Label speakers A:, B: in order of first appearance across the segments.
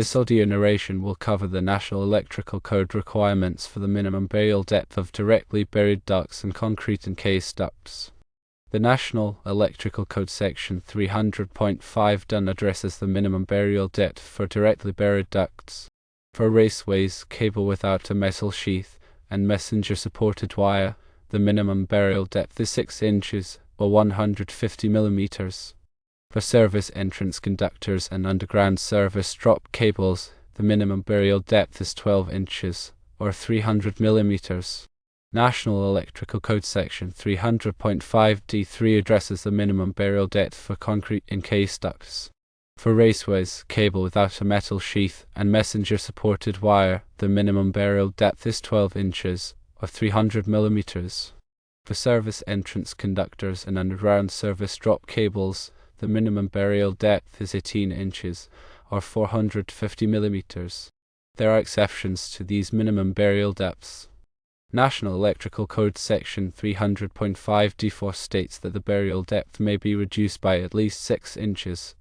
A: This audio narration will cover the National Electrical Code requirements for the minimum burial depth of directly buried ducts and concrete encased ducts. The National Electrical Code Section 300.5 addresses the minimum burial depth for directly buried ducts. For raceways, cable without a metal sheath, and messenger-supported wire, the minimum burial depth is 6 inches, or 150 millimeters. For service entrance conductors and underground service drop cables, the minimum burial depth is 12 inches, or 300 millimeters. National Electrical Code Section 300.5d3 addresses the minimum burial depth for concrete encased ducts. For raceways, cable without a metal sheath, and messenger-supported wire, the minimum burial depth is 12 inches, or 300 millimeters. For service entrance conductors and underground service drop cables, the minimum burial depth is 18 inches, or 450 millimeters. There are exceptions to these minimum burial depths. National Electrical Code Section 300.5d4 states that the burial depth may be reduced by at least 6 inches,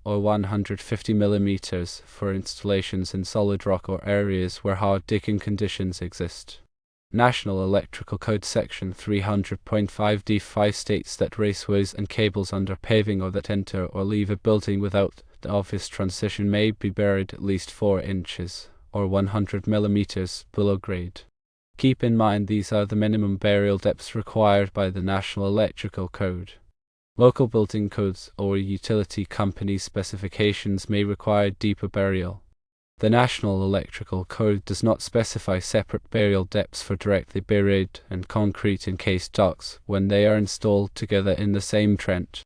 A: or 150 millimeters, for installations in solid rock or areas where hard digging conditions exist. National Electrical Code Section 300.5d5 states that raceways and cables under paving or that enter or leave a building without the obvious transition may be buried at least 4 inches, or 100 millimeters, below grade. Keep in mind these are the minimum burial depths required by the National Electrical Code. Local building codes or utility company specifications may require deeper burial. The National Electrical Code does not specify separate burial depths for directly buried and concrete encased ducts when they are installed together in the same trench.